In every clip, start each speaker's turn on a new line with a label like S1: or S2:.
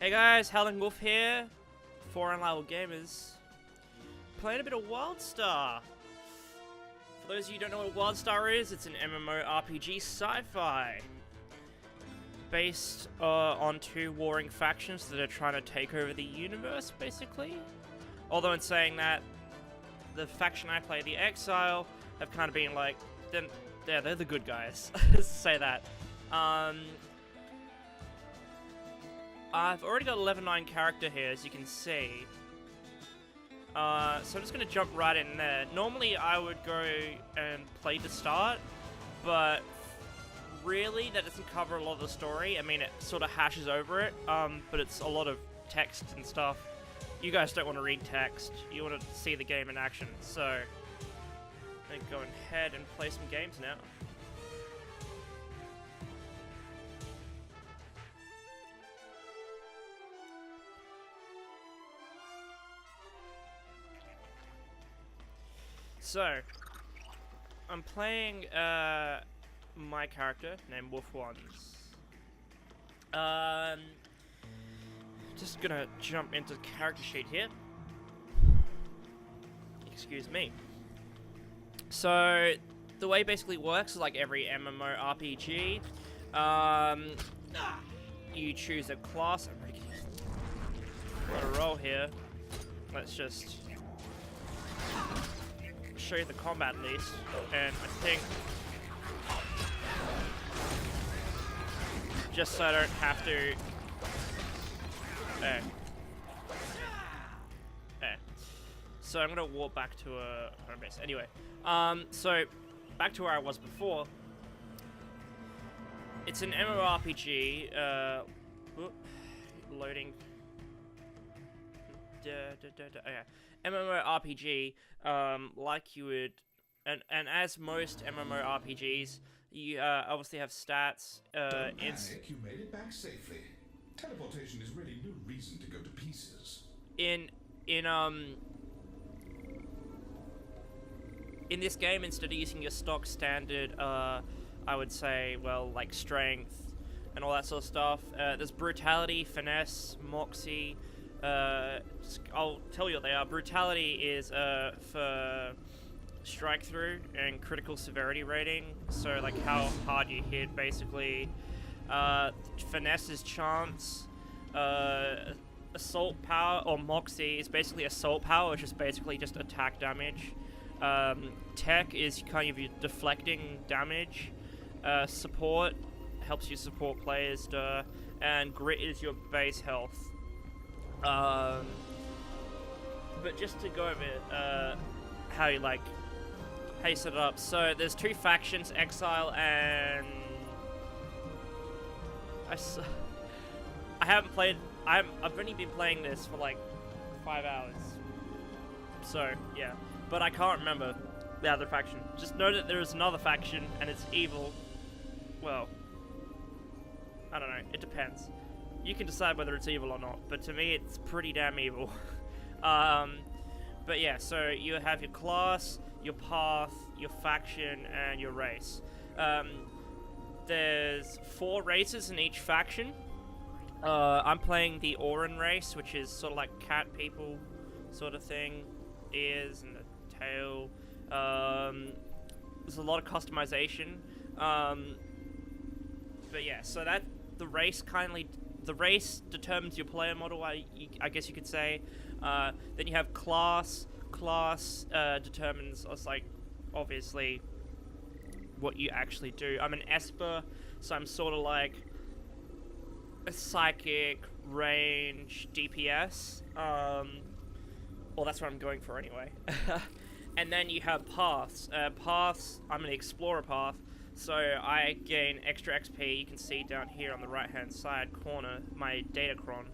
S1: Hey guys, Howling Wolf here, for Unreliable Gamers, playing a bit of Wildstar. For those of you who don't know what Wildstar is, it's an MMORPG sci-fi based on two warring factions that are trying to take over the universe, basically. Although in saying that, the faction I play, the Exile, have kind of been like, they're the good guys, let's say that. I've already got a level 9 character here, as you can see. So I'm just going to jump right in there. Normally I would go and play to start, but really that doesn't cover a lot of the story. I mean, it sort of hashes over it, but it's a lot of text and stuff. You guys don't want to read text, you want to see the game in action, so I'm going to go ahead and play some games now. So, I'm playing my character named Wolf Ones. Just gonna jump into the character sheet here. Excuse me. So, the way it basically works is like every MMORPG. You choose a class. I'm really got a roll here. Let's just show you the combat at least, and I think just so I don't have to so I'm gonna walk back to a home base. Anyway, so back to where I was before. It's an MMORPG, loading. Okay. MMORPG, like you would, and as most MMORPGs, you obviously have stats.
S2: Don't panic, you made it back safely. Teleportation is really no reason to go to pieces.
S1: In this game, instead of using your stock standard, I would say, well, like strength and all that sort of stuff, there's brutality, finesse, moxie. I'll tell you what they are. Brutality is for strike through and critical severity rating, so like how hard you hit, basically. Finesse is chance. Assault power, or moxie, is basically assault power, which is basically just attack damage. Tech is kind of your deflecting damage. Support helps you support players, and grit is your base health. But just to go over how you set it up. So there's two factions, Exile and I've only been playing this for like 5 hours. So yeah, but I can't remember the other faction. Just know that there is another faction and it's evil. Well, I don't know. It depends. You can decide whether it's evil or not, but to me it's pretty damn evil. But yeah, so you have your class, your path, your faction, and your race. There's 4 races in each faction. I'm playing the Auran race, which is sort of like cat people sort of thing. Ears and the tail. There's a lot of customization. But yeah, so that the race determines your player model, I guess you could say. Then you have class. Class determines, like, obviously what you actually do. I'm an Esper, so I'm sort of like a psychic, range, DPS. Well, that's what I'm going for anyway. And then you have paths. Paths, I'm an explorer path. So I gain extra XP. You can see down here on the right hand side corner my datacron.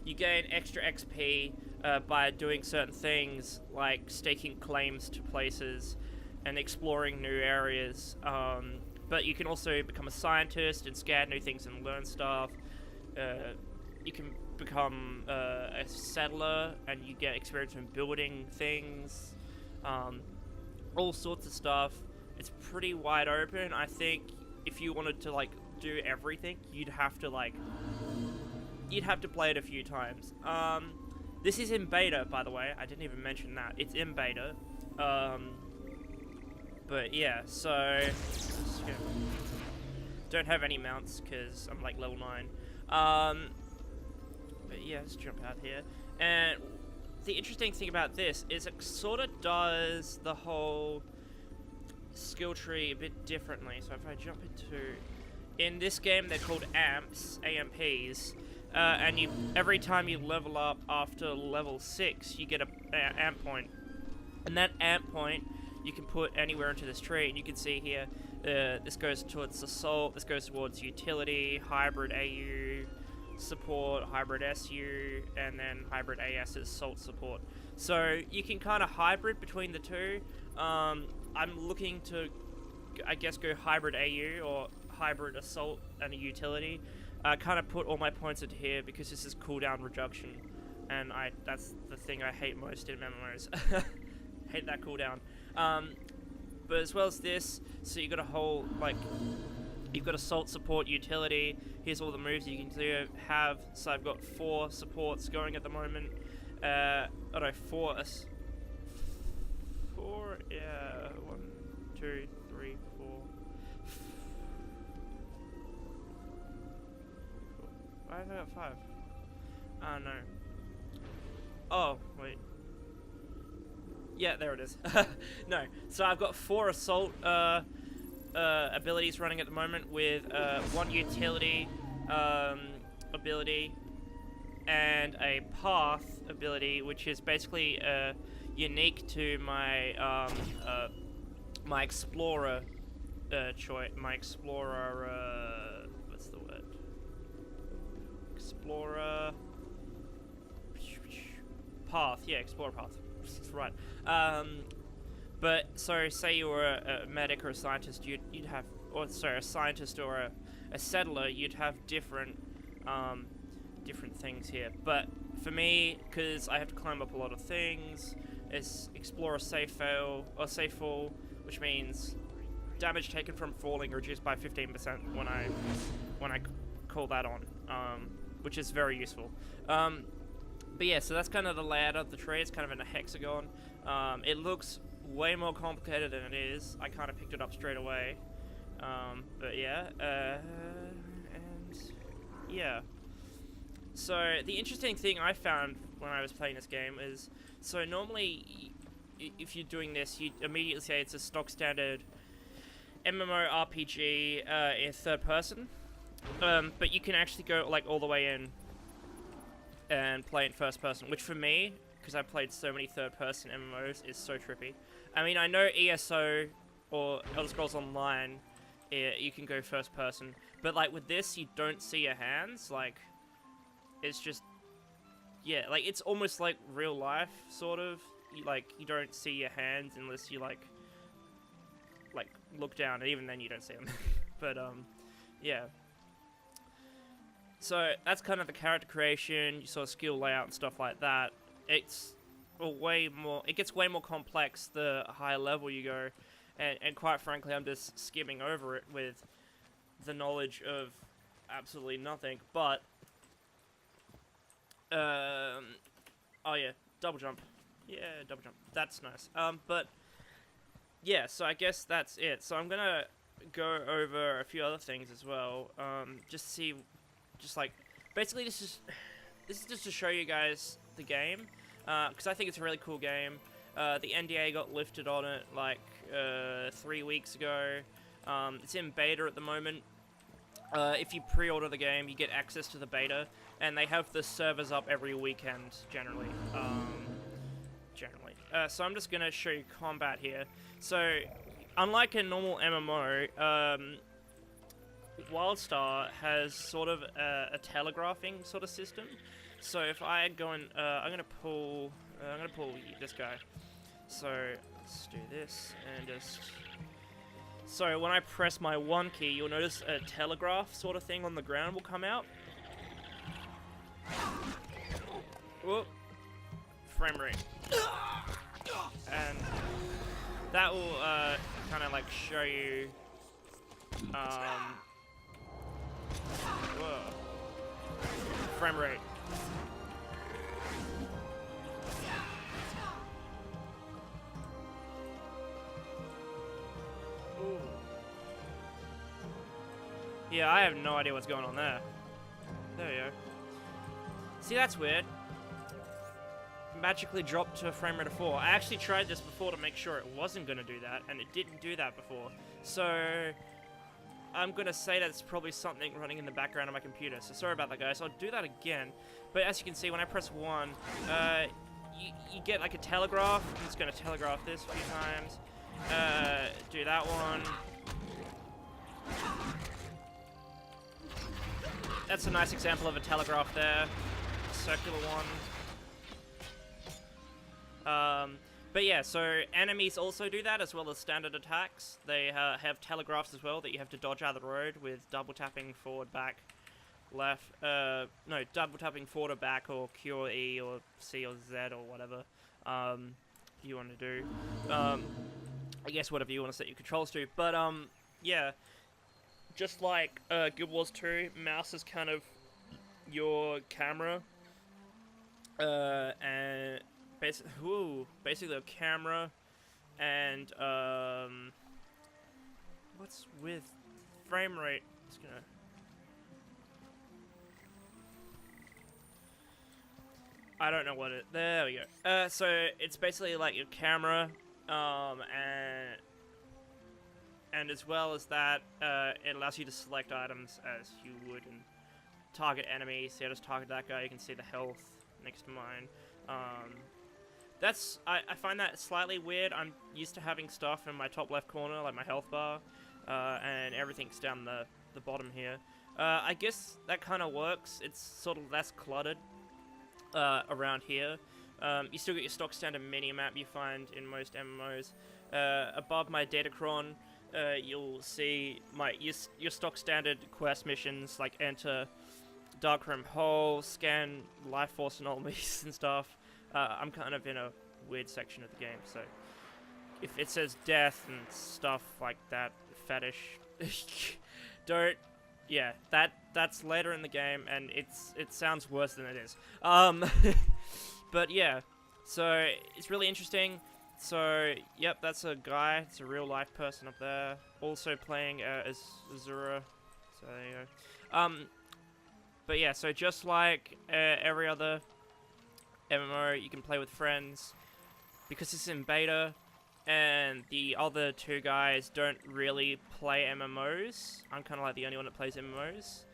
S1: You gain extra XP by doing certain things like staking claims to places and exploring new areas. But you can also become a scientist and scan new things and learn stuff. You can become a settler and you get experience in building things. All sorts of stuff. It's pretty wide open. I think if you wanted to like do everything, you'd have to you'd have to play it a few times. This is in beta, by the way. I didn't even mention that. It's in beta. But yeah, so don't have any mounts because I'm like level 9. But yeah, let's jump out here. And the interesting thing about this is it sort of does the whole skill tree a bit differently. So if I jump in this game, they're called amps, AMPs, and every time you level up after level 6, you get a amp point, and that amp point you can put anywhere into this tree. And you can see here, this goes towards assault, this goes towards utility, hybrid AU support, hybrid SU, and then hybrid AS is assault support. So you can kind of hybrid between the two. I'm looking to, I guess, go hybrid AU or hybrid assault and a utility. Kind of put all my points into here because this is cooldown reduction, and that's the thing I hate most in MMOs. Hate that cooldown. But as well as this, so you got a whole, like, you've got assault support utility. Here's all the moves you can have. So I've got 4 supports going at the moment. Oh no, 4, yeah, 1, 2, 3, 4. Why have I got 5? Oh no. Oh, wait. Yeah, there it is. No, so I've got 4 assault abilities running at the moment with 1 utility ability and a path ability, which is basically unique to my my explorer choice. My explorer, what's the word? Explorer path. Yeah, explorer path. Right. But so say you were a medic or a scientist, you'd have, or sorry, a scientist or a settler, you'd have different different things here. But for me, because I have to climb up a lot of things, it's explore a safe fail or safe fall, which means damage taken from falling reduced by 15% when I call that on, which is very useful. But yeah, so that's kind of the layout of the tree. It's kind of in a hexagon. It looks way more complicated than it is. I kind of picked it up straight away. But yeah, and yeah. So the interesting thing I found when I was playing this game is, so normally if you're doing this, you immediately say it's a stock standard MMORPG in third person. But you can actually go like all the way in and play in first person, which for me, because I've played so many third person MMOs, is so trippy. I mean, I know ESO or Elder Scrolls Online, you can go first person, but like with this, you don't see your hands. Like, it's just, yeah, like it's almost like real life, sort of. You don't see your hands unless you like look down, and even then you don't see them. But yeah. So that's kind of the character creation, you saw skill layout and stuff like that. It's it gets way more complex the higher level you go, and quite frankly, I'm just skimming over it with the knowledge of absolutely nothing. But oh yeah, double jump. Yeah, double jump. That's nice. But yeah, so I guess that's it. So I'm gonna go over a few other things as well. Just like, basically this is just to show you guys the game, because I think it's a really cool game. The NDA got lifted on it like 3 weeks ago. It's in beta at the moment. If you pre-order the game, you get access to the beta, and they have the servers up every weekend generally. So I'm just gonna show you combat here. So unlike a normal MMO, Wildstar has sort of a telegraphing sort of system. So if I go and I'm gonna pull this guy. So let's do this and just. So when I press my 1 key, you'll notice a telegraph sort of thing on the ground will come out. Whoop. Frame rate. And that will kind of like show you. Whoa. frame rate. Ooh. Yeah, I have no idea what's going on there. There we go. See, that's weird. Magically dropped to a frame rate of 4. I actually tried this before to make sure it wasn't going to do that, and it didn't do that before. So, I'm going to say that's probably something running in the background of my computer. So sorry about that, guys. I'll do that again. But as you can see, when I press 1, you get like a telegraph. I'm just going to telegraph this a few times. Do that one. That's a nice example of a telegraph there. A circular one. But yeah, so enemies also do that, as well as standard attacks. They have telegraphs as well that you have to dodge out of the road with double tapping forward, back, left. No, double tapping forward or back, or Q or E or C or Z or whatever you want to do. I guess whatever you want to set your controls to. But yeah, just like Guild Wars 2, mouse is kind of your camera, and basically a camera, and what's with frame rate? Just gonna. I don't know what it. There we go. So it's basically like your camera, and as well as that, it allows you to select items as you would and target enemies. So I just target that guy. You can see the health next to mine. I find that slightly weird. I'm used to having stuff in my top left corner, like my health bar, and everything's down the bottom here. I guess that kind of works. It's sort of less cluttered around here. You still get your stock standard mini-map you find in most MMOs. Above my Datacron, you'll see your stock standard quest missions, like enter Darkroom Hole, scan Life Force anomalies and stuff. I'm kind of in a weird section of the game, so if it says death and stuff like that, fetish, don't. Yeah, that's later in the game, and it sounds worse than it is. But yeah, so it's really interesting. So yep, that's a guy. It's a real life person up there, also playing as Azura. So there you go. But yeah, so just like every other MMO, you can play with friends. Because it's in beta, and the other two guys don't really play MMOs, I'm kind of like the only one that plays MMOs,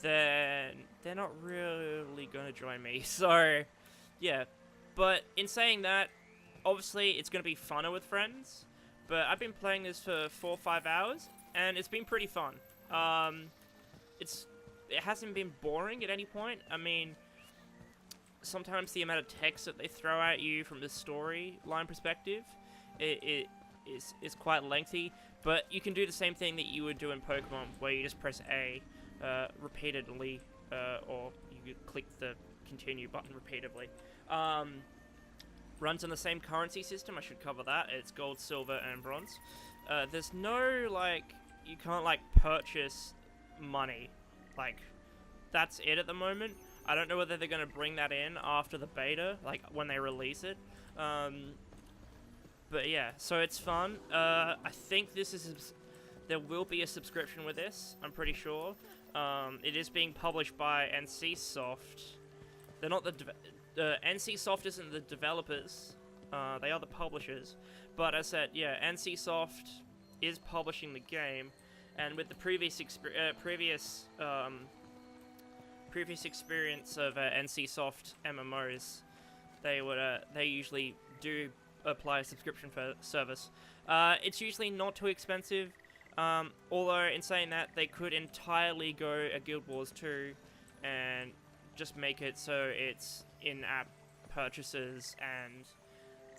S1: then they're not really going to join me. So, yeah. But in saying that, obviously it's going to be funner with friends, but I've been playing this for 4 or 5 hours, and it's been pretty fun. It hasn't been boring at any point. I mean, sometimes the amount of text that they throw at you from the storyline perspective it is quite lengthy, but you can do the same thing that you would do in Pokemon, where you just press A repeatedly, or you click the continue button repeatedly. Runs on the same currency system. I should cover that. It's gold, silver, and bronze. There's no, like, you can't, like, purchase money. Like, that's it at the moment. I don't know whether they're going to bring that in after the beta, like when they release it. But yeah, so it's fun. I think there will be a subscription with this, I'm pretty sure. It is being published by NCSoft. They're not NCSoft isn't the developers. They are the publishers. But as I said, yeah, NCSoft is publishing the game, and with the previous experience of NCSoft MMOs, they usually do apply a subscription service. It's usually not too expensive, although in saying that, they could entirely go a Guild Wars 2 and just make it so it's in-app purchases and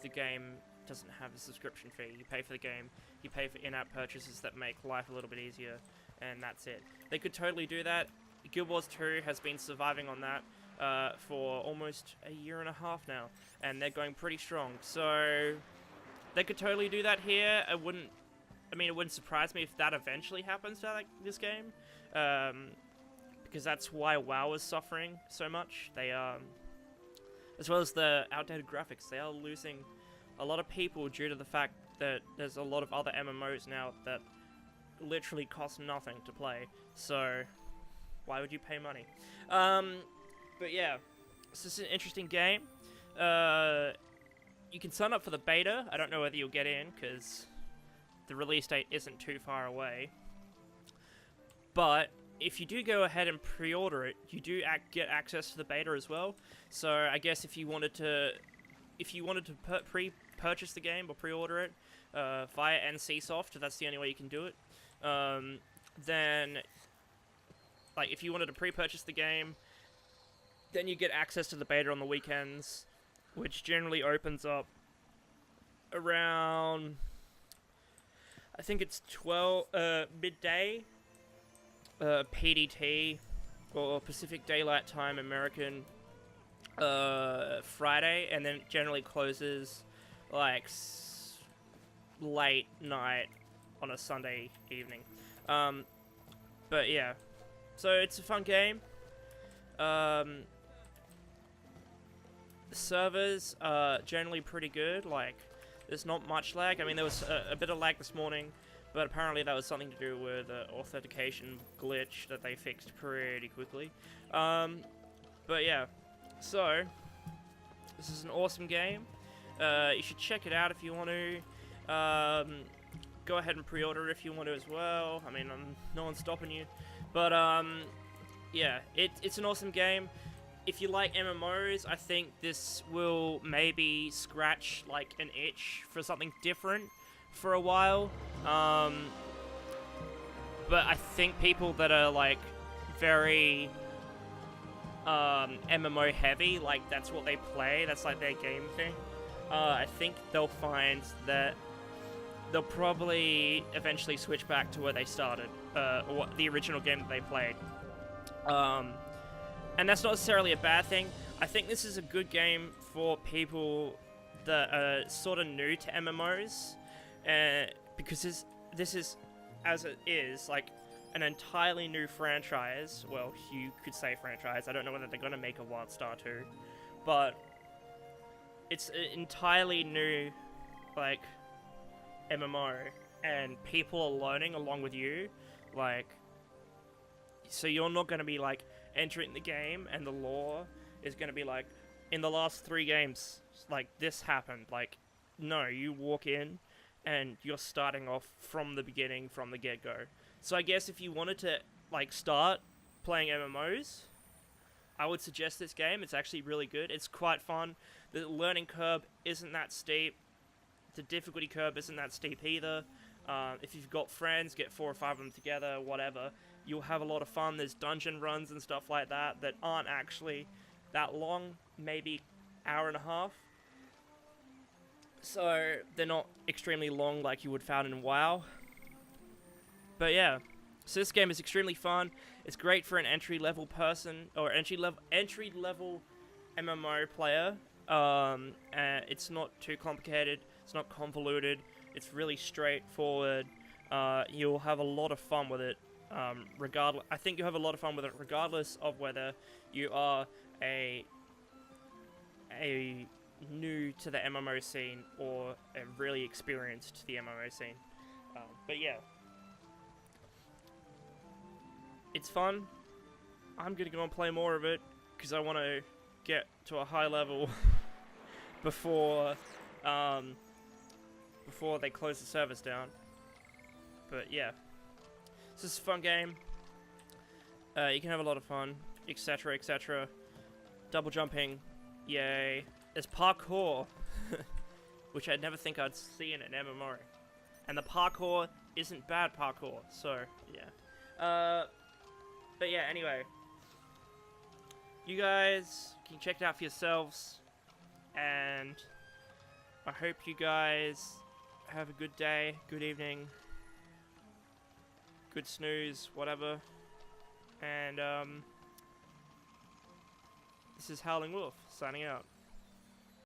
S1: the game doesn't have a subscription fee. You pay for the game, you pay for in-app purchases that make life a little bit easier, and that's it. They could totally do that. Guild Wars 2 has been surviving on that for almost a year and a half now, and they're going pretty strong. So they could totally do that here. It wouldn't surprise me if that eventually happens to this game, because that's why WoW is suffering so much. They as well as the outdated graphics, they are losing a lot of people due to the fact that there's a lot of other MMOs now that literally cost nothing to play. So why would you pay money? But yeah, this is an interesting game. You can sign up for the beta. I don't know whether you'll get in because the release date isn't too far away. But if you do go ahead and pre-order it, you do get access to the beta as well. So I guess if you wanted to pre-purchase the game or pre-order it via NCSoft, that's the only way you can do it. Then, like, if you wanted to pre-purchase the game, then you get access to the beta on the weekends, which generally opens up around, I think it's midday, PDT, or Pacific Daylight Time American, Friday, and then it generally closes, like, late night on a Sunday evening. But yeah, so it's a fun game. The servers are generally pretty good, like, there's not much lag. I mean, there was a bit of lag this morning, but apparently that was something to do with an authentication glitch that they fixed pretty quickly. But yeah, so, this is an awesome game. You should check it out if you want to. Go ahead and pre-order it if you want to as well. I mean, no one's stopping you. But, yeah, it's an awesome game. If you like MMOs, I think this will maybe scratch, like, an itch for something different for a while. But I think people that are, like, very MMO heavy, like, that's what they play, that's, like, their game thing, I think they'll find that they'll probably eventually switch back to where they started, or the original game that they played. And that's not necessarily a bad thing. I think this is a good game for people that are sort of new to MMOs, because this is, as it is, like, an entirely new franchise. Well, you could say franchise. I don't know whether they're going to make a Wildstar 2, but it's an entirely new, like, MMO, and people are learning along with you, like, so you're not going to be, like, entering the game and the lore is going to be like, in the last 3 games, like, this happened. Like, no, you walk in and you're starting off from the beginning, from the get-go. So I guess if you wanted to, like, start playing MMOs, I would suggest this game. It's actually really good. It's quite fun. The learning curve isn't that steep. The difficulty curve isn't that steep either. If you've got friends, get 4 or 5 of them together, whatever. You'll have a lot of fun. There's dungeon runs and stuff like that that aren't actually that long, maybe hour and a half. So they're not extremely long like you would found in WoW. But yeah, so this game is extremely fun. It's great for an entry-level person, or entry-level MMO player. It's not too complicated. It's not convoluted. It's really straightforward. You'll have a lot of fun with it. I think you'll have a lot of fun with it regardless of whether you are a new to the MMO scene or a really experienced to the MMO scene. But yeah, it's fun. I'm gonna go and play more of it because I want to get to a high level before they close the servers down. But yeah. This is a fun game. You can have a lot of fun, etc., etc. Double jumping, yay. There's parkour, which I'd never think I'd see in an MMO. And the parkour isn't bad parkour, so yeah. But yeah, anyway. You guys can check it out for yourselves. And I hope you guys have a good day, good evening, good snooze, whatever. And this is Howling Wolf signing out.